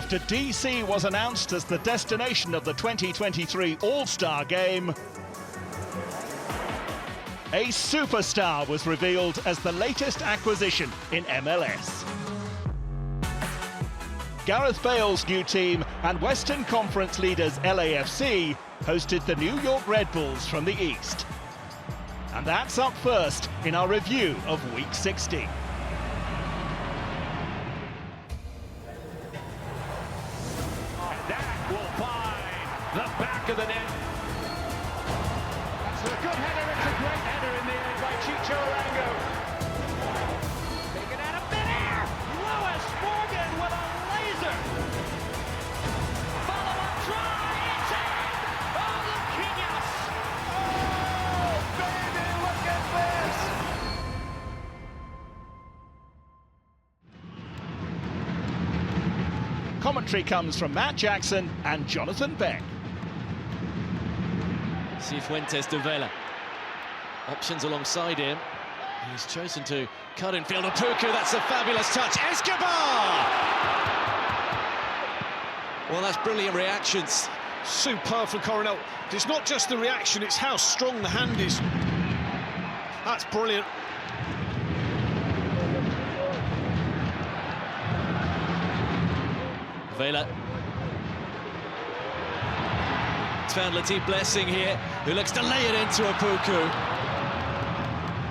After DC was announced as the destination of the 2023 All-Star Game, a superstar was revealed as the latest acquisition in MLS. Gareth Bale's new team and Western Conference leaders LAFC hosted the New York Red Bulls from the East. And that's up first in our review of Week 16. That will find the back of the net. That's a good header. It's a great header in the end by Chicho Arango. Taken out of midair. Lewis Morgan with a laser. Follow-up try. It's in. Oh, Luquinhas. Oh, baby, look at this. Commentary comes from Matt Jackson and Jonathan Beck. Cifuentes de Vela. Options alongside him. He's chosen to cut in field. Puku, that's a fabulous touch. Escobar! Well, that's brilliant reactions. Superb from Coronel. It's not just the reaction, it's how strong the hand is. That's brilliant. Vela. It's found Latif Blessing here, who looks to lay it into a Puku.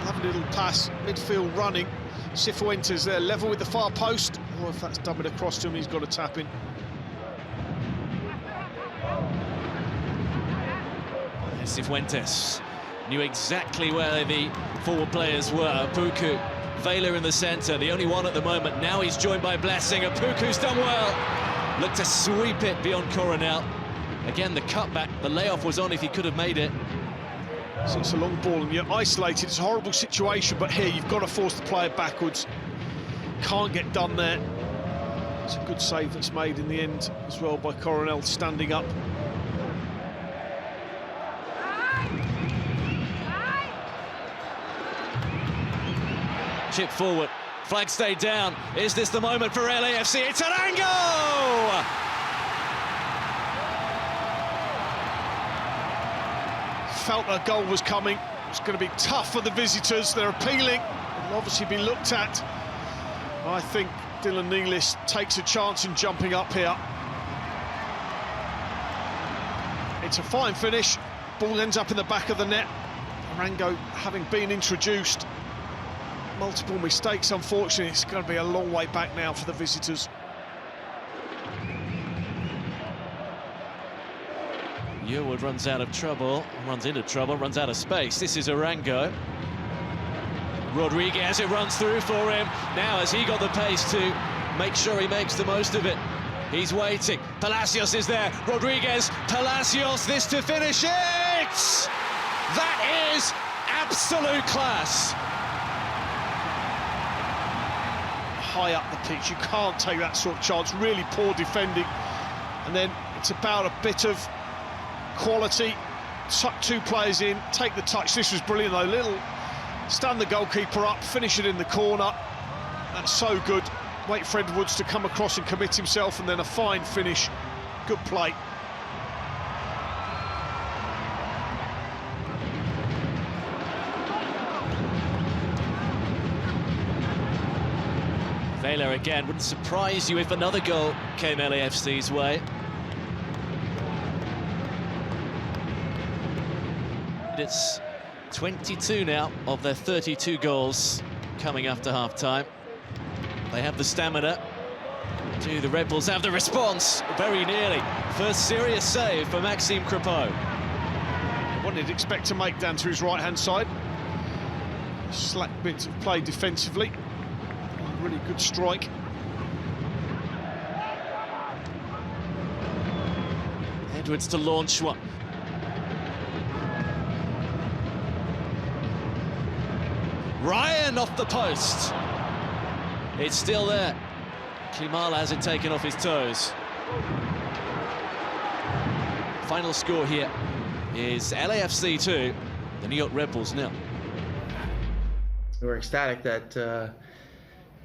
Have a little pass, midfield running. Cifuentes there, level with the far post. Or if that's dumped across to him, he's got a tap in. Cifuentes knew exactly where the forward players were. Puku, Vela in the centre, the only one at the moment. Now he's joined by Blessing, and Puku's done well. Looked to sweep it beyond Coronel. Again, the cutback, the layoff was on if he could have made it. So it's a long ball and you're isolated. It's a horrible situation, but here you've got to force the player backwards. Can't get done there. It's a good save that's made in the end as well by Coronel standing up. Chip forward, flag stayed down. Is this the moment for LAFC? It's Arango! Felt a goal was coming. It's going to be tough for the visitors. They're appealing. It'll obviously be looked at. I think Dylan Nealis takes a chance in jumping up here. It's a fine finish. Ball ends up in the back of the net. Arango having been introduced. Multiple mistakes, unfortunately. It's going to be a long way back now for the visitors. Yearwood runs out of trouble, runs into trouble, runs out of space. This is Arango. Rodriguez, it runs through for him. Now has he got the pace to make sure he makes the most of it? He's waiting. Palacios is there. Rodriguez, Palacios, this to finish it! That is absolute class. High up the pitch, you can't take that sort of chance. Really poor defending, and then it's about a bit of quality. Tuck two players in, take the touch. This was brilliant though. Little stand the goalkeeper up, finish it in the corner. That's so good. Wait for Edwards to come across and commit himself, and then a fine finish. Good play. Vela again, wouldn't surprise you if another goal came LAFC's way. It's 22 now of their 32 goals coming after half-time. They have the stamina. Do the Red Bulls have the response? Very nearly. First serious save for Maxime Crepeau. What did he expect to make down to his right-hand side? Slack bits of play defensively. Really good strike. Edwards to launch one. Ryan off the post. It's still there. Klimala has it taken off his toes. Final score here is LAFC 2, the New York Red Bulls 0. We were ecstatic that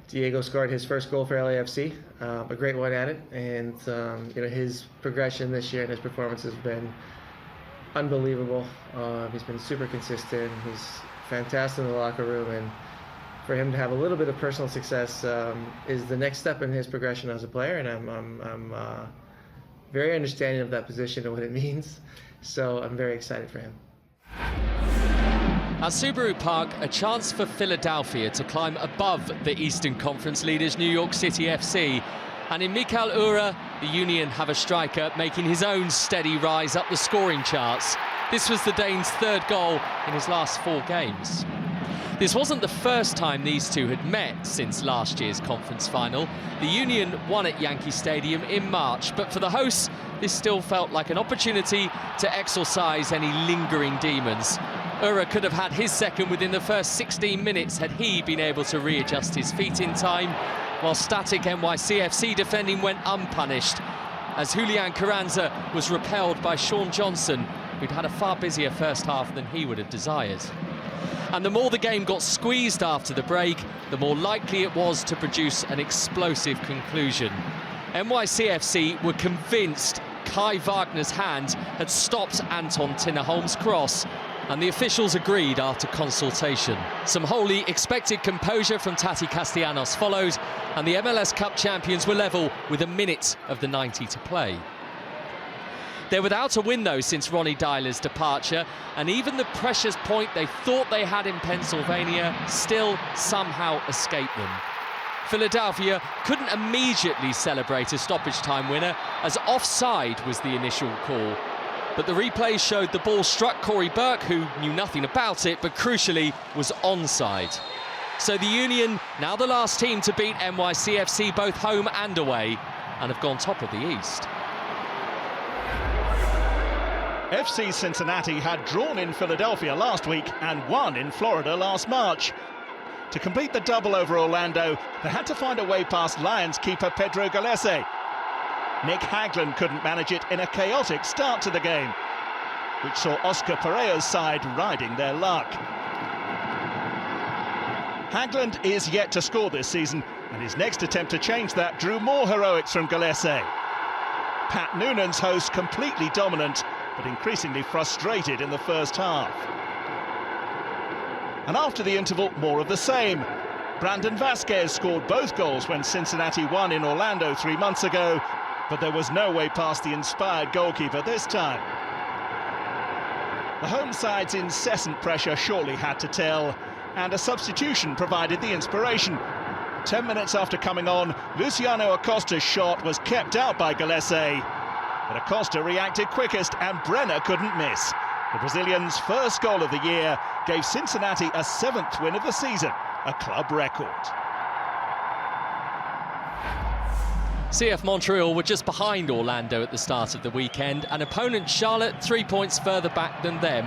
Diego scored his first goal for LAFC, a great one at it, and his progression this year and his performance has been unbelievable. He's been super consistent. He's fantastic in the locker room, and for him to have a little bit of personal success is the next step in his progression as a player, and I'm very understanding of that position and what it means. So I'm very excited for him. At Subaru Park, a chance for Philadelphia to climb above the Eastern Conference leaders New York City FC. And in Mikael Uhre, the Union have a striker making his own steady rise up the scoring charts. This was the Dane's third goal in his last 4 games. This wasn't the first time these two had met since last year's conference final. The Union won at Yankee Stadium in March, but for the hosts, this still felt like an opportunity to exorcise any lingering demons. Uhre could have had his second within the first 16 minutes had he been able to readjust his feet in time, while static NYCFC defending went unpunished, as Julian Carranza was repelled by Sean Johnson, who'd had a far busier first half than he would have desired. And the more the game got squeezed after the break, the more likely it was to produce an explosive conclusion. NYCFC were convinced Kai Wagner's hand had stopped Anton Tinnerholm's cross, and the officials agreed after consultation. Some wholly expected composure from Tati Castellanos followed, and the MLS Cup champions were level with a minute of the 90 to play. They're without a win, though, since Ronny Dyler's departure, and even the precious point they thought they had in Pennsylvania still somehow escaped them. Philadelphia couldn't immediately celebrate a stoppage-time winner, as offside was the initial call. But the replay showed the ball struck Corey Burke, who knew nothing about it, but crucially was onside. So the Union, now the last team to beat NYCFC both home and away, and have gone top of the East. FC Cincinnati had drawn in Philadelphia last week and won in Florida last March. To complete the double over Orlando, they had to find a way past Lions keeper Pedro Gallese. Nick Hagglund couldn't manage it in a chaotic start to the game, which saw Oscar Pereira's side riding their luck. Hagglund is yet to score this season, and his next attempt to change that drew more heroics from Gallese. Pat Noonan's host completely dominant, but increasingly frustrated in the first half. And after the interval, more of the same. Brandon Vasquez scored both goals when Cincinnati won in Orlando 3 months ago, but there was no way past the inspired goalkeeper this time. The home side's incessant pressure surely had to tell, and a substitution provided the inspiration. 10 minutes after coming on, Luciano Acosta's shot was kept out by Gallese, but Acosta reacted quickest and Brenner couldn't miss. The Brazilian's first goal of the year gave Cincinnati a 7th win of the season, a club record. CF Montreal were just behind Orlando at the start of the weekend, and opponent Charlotte 3 points further back than them.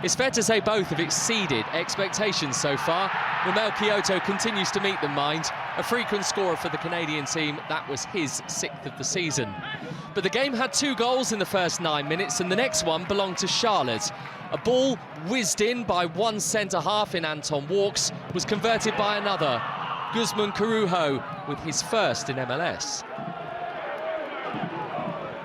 It's fair to say both have exceeded expectations so far. Romel Kyoto continues to meet them, mind. A frequent scorer for the Canadian team, that was his 6th of the season. But the game had 2 goals in the first 9 minutes, and the next one belonged to Charlotte. A ball whizzed in by one centre-half in Anton Walks was converted by another, Guzman Corujo, with his first in MLS.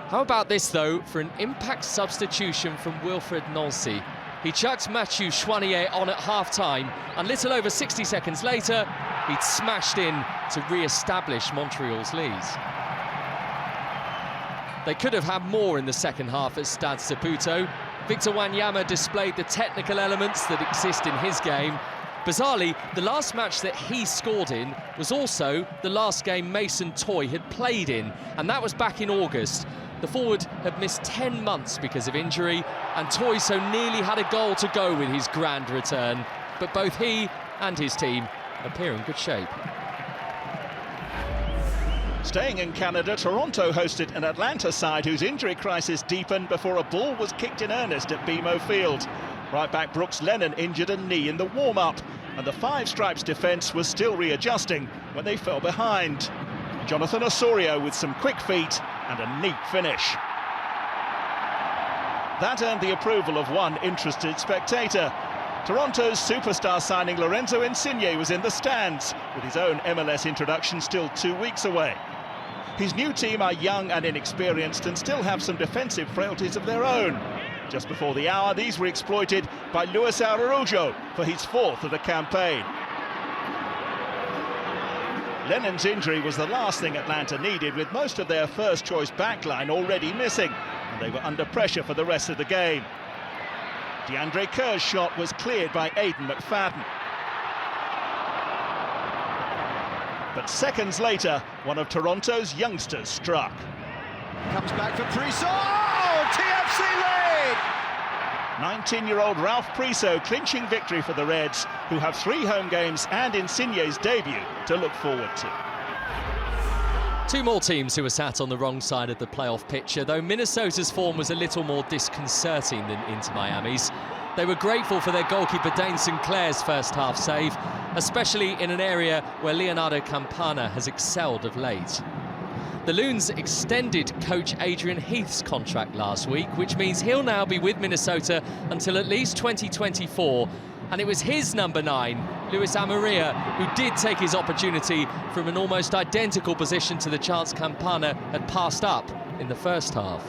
How about this, though, for an impact substitution from Wilfred Nancy? He chucked Mathieu Chouanier on at half-time, and little over 60 seconds later, he'd smashed in to re-establish Montreal's leads. They could have had more in the second half at Stade Saputo. Victor Wanyama displayed the technical elements that exist in his game. Bizarrely, the last match that he scored in was also the last game Mason Toye had played in, and that was back in August. The forward had missed 10 months because of injury, and Toye so nearly had a goal to go with his grand return. But both he and his team appear in good shape. Staying in Canada, Toronto hosted an Atlanta side whose injury crisis deepened before a ball was kicked in earnest at BMO Field. Right-back Brooks Lennon injured a knee in the warm-up, and the Five Stripes defence was still readjusting when they fell behind. Jonathan Osorio with some quick feet and a neat finish. That earned the approval of one interested spectator. Toronto's superstar signing Lorenzo Insigne was in the stands, with his own MLS introduction still 2 weeks away. His new team are young and inexperienced and still have some defensive frailties of their own. Just before the hour, these were exploited by Luis Araujo for his 4th of the campaign. Lennon's injury was the last thing Atlanta needed, with most of their first-choice backline already missing, and they were under pressure for the rest of the game. DeAndre Kerr's shot was cleared by Aidan McFadden. But seconds later, one of Toronto's youngsters struck. Comes back for Priso. Oh, TFC lead! 19-year-old Ralph Priso clinching victory for the Reds, who have 3 home games and Insigne's debut to look forward to. 2 more teams who were sat on the wrong side of the playoff picture, though Minnesota's form was a little more disconcerting than Inter Miami's. They were grateful for their goalkeeper Dane Sinclair's first-half save, especially in an area where Leonardo Campana has excelled of late. The Loons extended coach Adrian Heath's contract last week, which means he'll now be with Minnesota until at least 2024. And it was his number 9, Luis Amarilla, who did take his opportunity from an almost identical position to the chance Campana had passed up in the first half.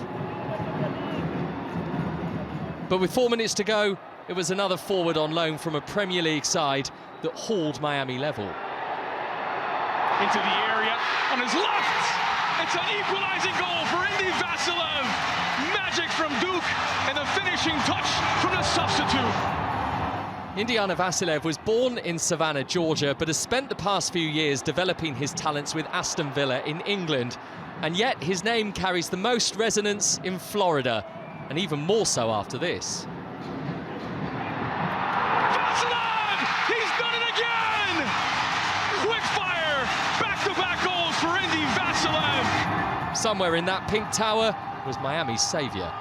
But with 4 minutes to go, it was another forward on loan from a Premier League side that hauled Miami level. Into the area, on his left! It's an equalizing goal for Indy Vasilev! Magic from Duke, and the finishing touch from the substitute. Indiana Vasilev was born in Savannah, Georgia, but has spent the past few years developing his talents with Aston Villa in England. And yet his name carries the most resonance in Florida, and even more so after this. Vasilev! He's done it again! Quick fire! Back-to-back goals for Indy Vasilev! Somewhere in that pink tower was Miami's saviour.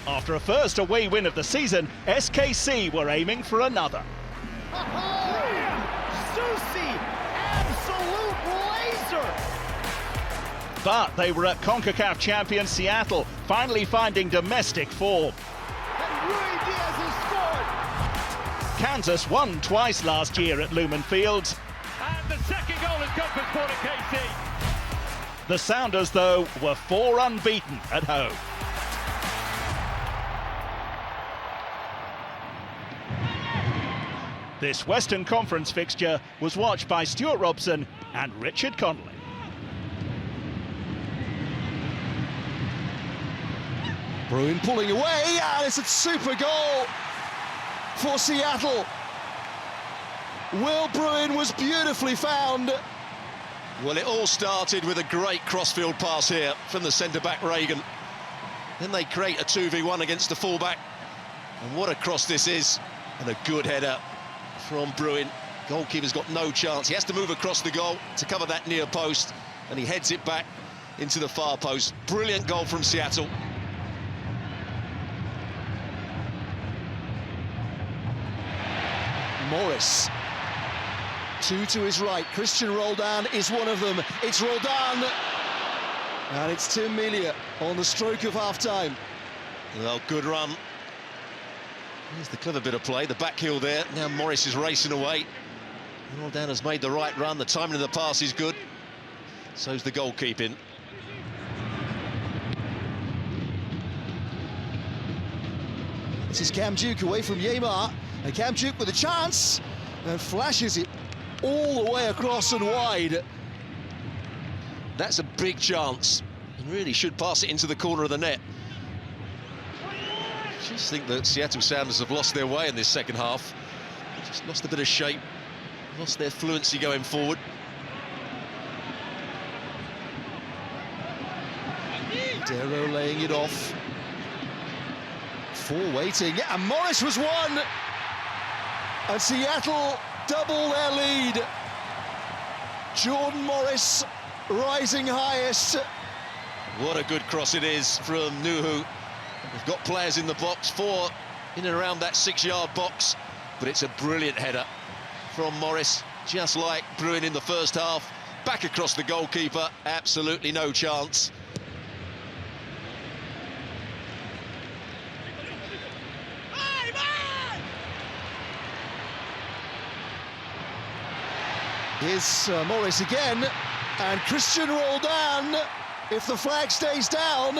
After a first away win of the season, SKC were aiming for another. Susie! Absolute laser! But they were at CONCACAF champion Seattle, finally finding domestic form. And Rui Diaz has scored! Kansas won twice last year at Lumen Field. And the second goal has come for Sport KC. The Sounders, though, were 4 unbeaten at home. This Western Conference fixture was watched by Stuart Robson and Richard Connolly. Bruin pulling away, and it's a super goal for Seattle. Will Bruin was beautifully found. Well, it all started with a great crossfield pass here from the centre-back Reagan. Then they create a 2v1 against the full-back. And what a cross this is, and a good header from Bruin. Goalkeeper's got no chance. He has to move across the goal to cover that near post, and he heads it back into the far post. Brilliant goal from Seattle. Morris. 2 to his right. Christian Roldan is one of them. It's Roldan. And it's Tim Melia on the stroke of half-time. Well, good run. Here's the clever bit of play, the back heel there. Now Morris is racing away. Roldan has made the right run. The timing of the pass is good. So's the goalkeeping. This is Cam Duke away from Yemar. And Cam Duke with a chance. And flashes it all the way across and wide. That's a big chance. He really should pass it into the corner of the net. I just think that Seattle Sounders have lost their way in this second half. Just lost a bit of shape, lost their fluency going forward. Darrow laying it off. 4 waiting, and Morris was one. And Seattle double their lead. Jordan Morris rising highest. What a good cross it is from Nuhu. They've got players in the box, 4 in and around that 6-yard box, but it's a brilliant header from Morris, just like Bruin in the first half. Back across the goalkeeper, absolutely no chance. Here's Morris again, and Christian Roldan, if the flag stays down,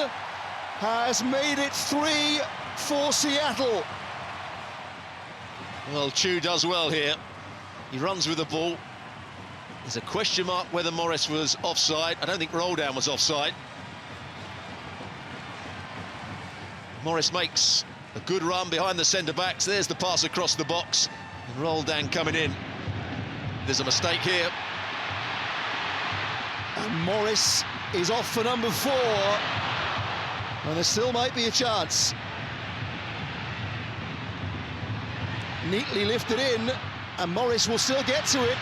has made it 3 for Seattle. Well, Chu does well here. He runs with the ball. There's a question mark whether Morris was offside. I don't think Roldan was offside. Morris makes a good run behind the centre-backs. There's the pass across the box. And Roldan coming in. There's a mistake here. And Morris is off for number 4. And there still might be a chance. Neatly lifted in, and Morris will still get to it.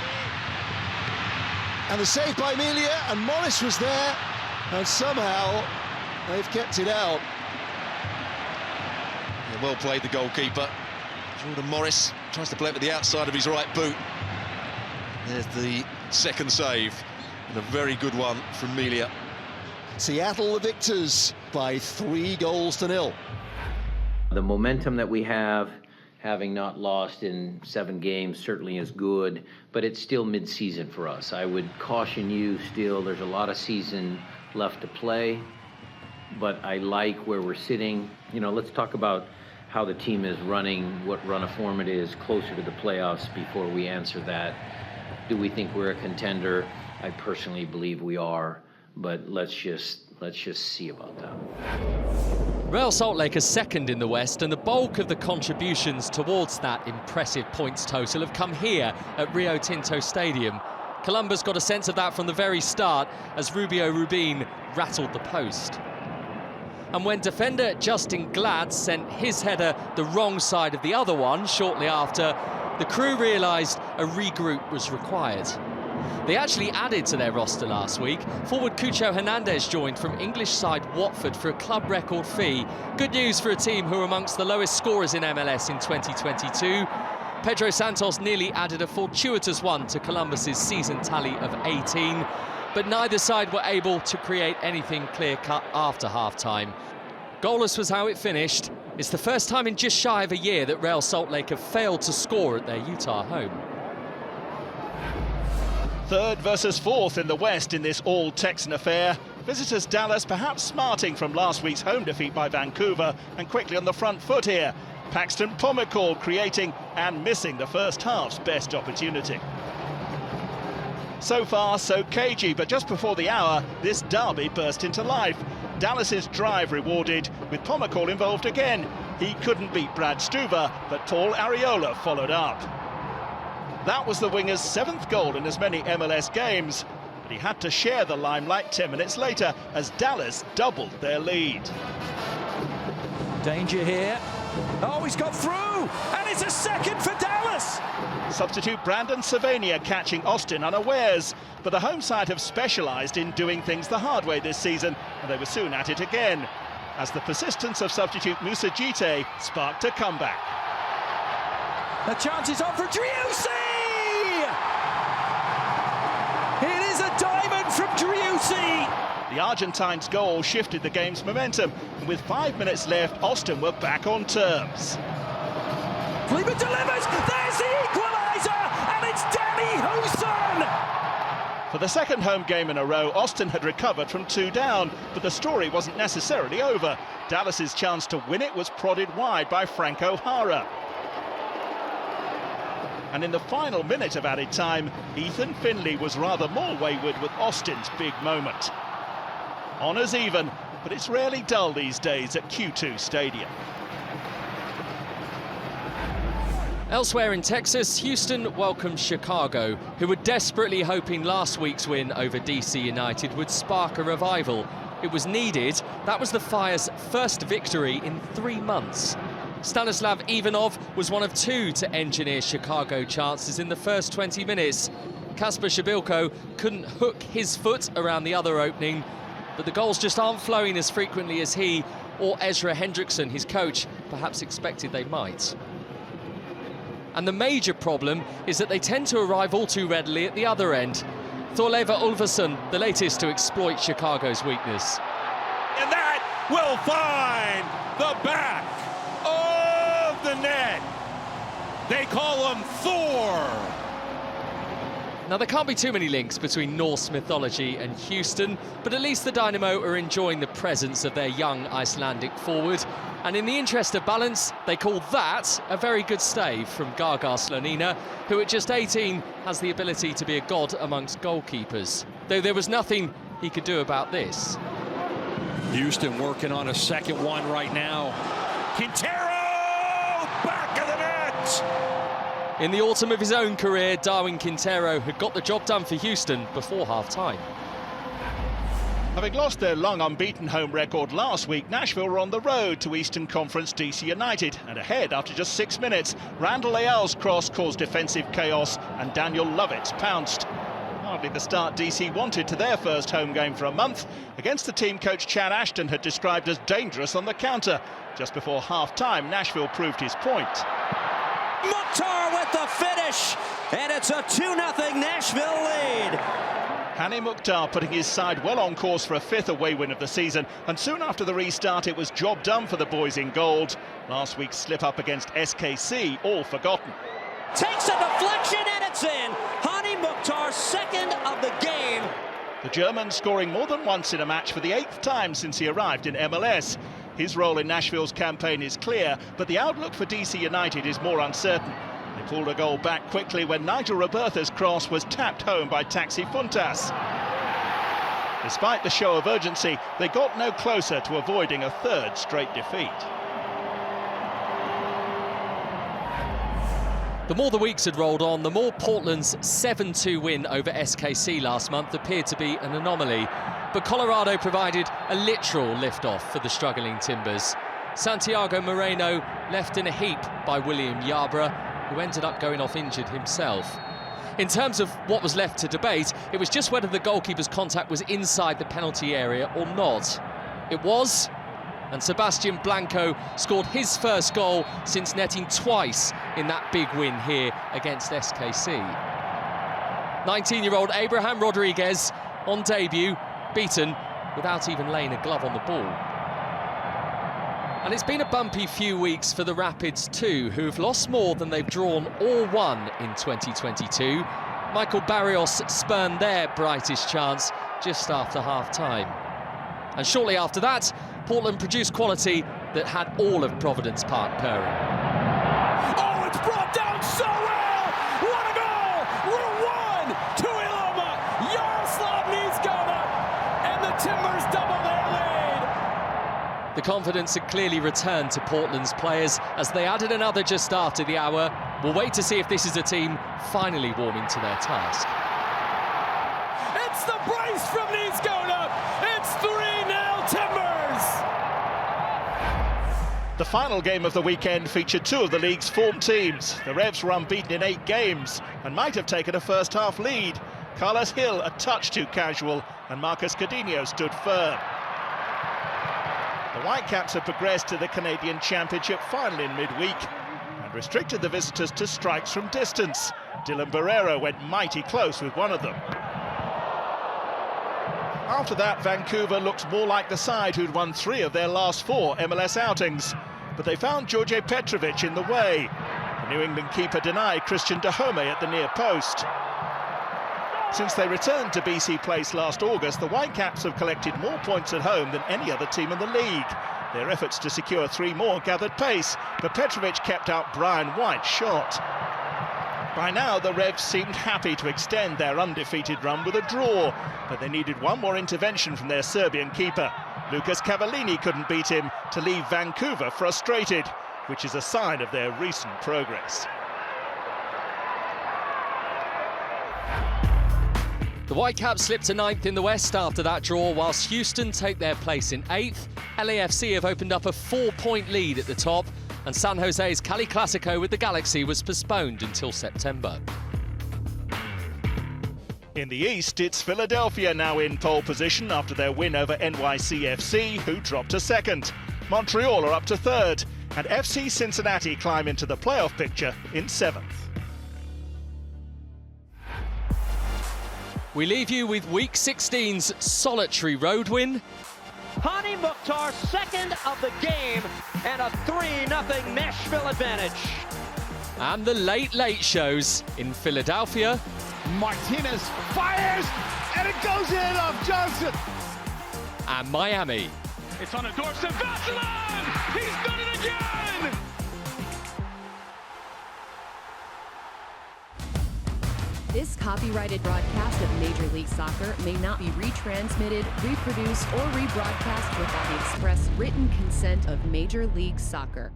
And the save by Melia, and Morris was there, and somehow they've kept it out. Yeah, well played, the goalkeeper. Jordan Morris tries to play it with the outside of his right boot. There's the second save, and a very good one from Melia. Seattle the victors by 3-0. The momentum that we have, having not lost in 7 games, certainly is good, but it's still mid-season for us. I would caution you still, there's a lot of season left to play, but I like where we're sitting. You know, let's talk about how the team is running, what run of form it is closer to the playoffs before we answer that. Do we think we're a contender? I personally believe we are, but let's just see about that. Real Salt Lake is second in the West, and the bulk of the contributions towards that impressive points total have come here at Rio Tinto Stadium. Columbus got a sense of that from the very start as Rubio Rubin rattled the post. And when defender Justin Glad sent his header the wrong side of the other one shortly after, the crew realised a regroup was required. They actually added to their roster last week. Forward Cucho Hernandez joined from English side Watford for a club record fee. Good news for a team who are amongst the lowest scorers in MLS in 2022. Pedro Santos nearly added a fortuitous one to Columbus's season tally of 18, but neither side were able to create anything clear-cut after half-time. Goalless was how it finished. It's the first time in just shy of a year that Real Salt Lake have failed to score at their Utah home. Third versus fourth in the West in this all-Texan affair. Visitors Dallas perhaps smarting from last week's home defeat by Vancouver and quickly on the front foot here. Paxton Pomykal creating and missing the first half's best opportunity. So far, so cagey, but just before the hour, this derby burst into life. Dallas's drive rewarded, with Pomykal involved again. He couldn't beat Brad Stuver, but Paul Arriola followed up. That was the winger's 7th goal in as many MLS games, but he had to share the limelight 10 minutes later as Dallas doubled their lead. Danger here. Oh, he's got through, and it's a second for Dallas. Substitute Brandon Savania catching Austin unawares, but the home side have specialised in doing things the hard way this season, and they were soon at it again, as the persistence of substitute Musa Jite sparked a comeback. The chance is on for Driussi! It is a diamond from Driussi! The Argentine's goal shifted the game's momentum, and with 5 minutes left, Austin were back on terms. Kleber delivers, there's the equaliser, and it's Danny Houston! For the second home game in a row, Austin had recovered from 2 down, but the story wasn't necessarily over. Dallas's chance to win it was prodded wide by Frank O'Hara. And in the final minute of added time, Ethan Finley was rather more wayward with Austin's big moment. Honours even, but it's rarely dull these days at Q2 Stadium. Elsewhere in Texas, Houston welcomed Chicago, who were desperately hoping last week's win over DC United would spark a revival. It was needed. That was the Fire's first victory in 3 months. Stanislav Ivanov was one of 2 to engineer Chicago chances in the first 20 minutes. Kasper Shabilko couldn't hook his foot around the other opening, but the goals just aren't flowing as frequently as he or Ezra Hendrickson, his coach, perhaps expected they might. And the major problem is that they tend to arrive all too readily at the other end. Thorleva Ulfason, the latest to exploit Chicago's weakness. And that will find the back of the net. They call him Thor. Now, there can't be too many links between Norse mythology and Houston, but at least the Dynamo are enjoying the presence of their young Icelandic forward. And in the interest of balance, they call that a very good stave from Gaga Slonina, who at just 18 has the ability to be a god amongst goalkeepers. Though there was nothing he could do about this. Houston working on a second one right now. Quintero! Back of the net! In the autumn of his own career, Darwin Quintero had got the job done for Houston before half-time. Having lost their long unbeaten home record last week, Nashville were on the road to Eastern Conference DC United and ahead after just 6 minutes. Randall Leal's cross caused defensive chaos and Daniel Lovett's pounced. Hardly the start DC wanted to their first home game for a month against the team coach Chad Ashton had described as dangerous on the counter. Just before half-time, Nashville proved his point. Mukhtar with the finish, and it's a 2-0 Nashville lead. Hani Mukhtar putting his side well on course for a fifth away win of the season, and soon after the restart it was job done for the boys in gold. Last week's slip-up against SKC all forgotten. Takes a deflection and it's in. Hani Mukhtar, second of the game. The German scoring more than once in a match for the 8th time since he arrived in MLS. His role in Nashville's campaign is clear, but the outlook for DC United is more uncertain. They pulled a goal back quickly when Nigel Roberta's cross was tapped home by Taxi Funtas. Despite the show of urgency, they got no closer to avoiding a third straight defeat. The more the weeks had rolled on, the more Portland's 7-2 win over SKC last month appeared to be an anomaly. But Colorado provided a literal lift-off for the struggling Timbers. Santiago Moreno left in a heap by William Yarbrough, who ended up going off injured himself. In terms of what was left to debate, it was just whether the goalkeeper's contact was inside the penalty area or not. It was, and Sebastian Blanco scored his first goal since netting twice in that big win here against SKC. 19-year-old Abraham Rodriguez on debut, beaten without even laying a glove on the ball. And it's been a bumpy few weeks for the Rapids too, who've lost more than they've drawn or won in 2022. Michael Barrios spurned their brightest chance just after half-time. And shortly after that, Portland produced quality that had all of Providence Park purring. Oh, it's brought down so well! What a goal! We're 1-2 Iloma! Yaroslav Nizgoda! And the Timbers double their lead! The confidence had clearly returned to Portland's players as they added another just after the hour. We'll wait to see if this is a team finally warming to their task. It's the brace from Nizgoda! It's 3-0 Timbers! The final game of the weekend featured two of the league's form teams. The Revs were unbeaten in 8 games and might have taken a first-half lead. Carlos Hill a touch too casual and Marcus Codinho stood firm. The Whitecaps have progressed to the Canadian Championship final in midweek and restricted the visitors to strikes from distance. Dylan Barrera went mighty close with one of them. After that, Vancouver looked more like the side who'd won 3 of their last 4 MLS outings. But they found George Petrovic in the way. The New England keeper denied Christian Dahome at the near post. Since they returned to BC Place last August, the Whitecaps have collected more points at home than any other team in the league. Their efforts to secure 3 more gathered pace, but Petrovic kept out Brian White's shot. By now, the Revs seemed happy to extend their undefeated run with a draw, but they needed one more intervention from their Serbian keeper. Lucas Cavallini couldn't beat him to leave Vancouver frustrated, which is a sign of their recent progress. The Whitecaps slipped to 9th in the West after that draw, whilst Houston take their place in 8th. LAFC have opened up a 4-point lead at the top, and San Jose's Cali Clasico with the Galaxy was postponed until September. In the East, it's Philadelphia now in pole position after their win over NYCFC, who dropped to 2nd. Montreal are up to 3rd, and FC Cincinnati climb into the playoff picture in 7th. We leave you with Week 16's solitary road win. Hani Mukhtar, second of the game, and a 3-0 Nashville advantage. And the late shows in Philadelphia Martinez fires, and it goes in off Johnson. And Miami. It's on a doorstep. Vassilev! He's done it again! This copyrighted broadcast of Major League Soccer may not be retransmitted, reproduced, or rebroadcast without the express written consent of Major League Soccer.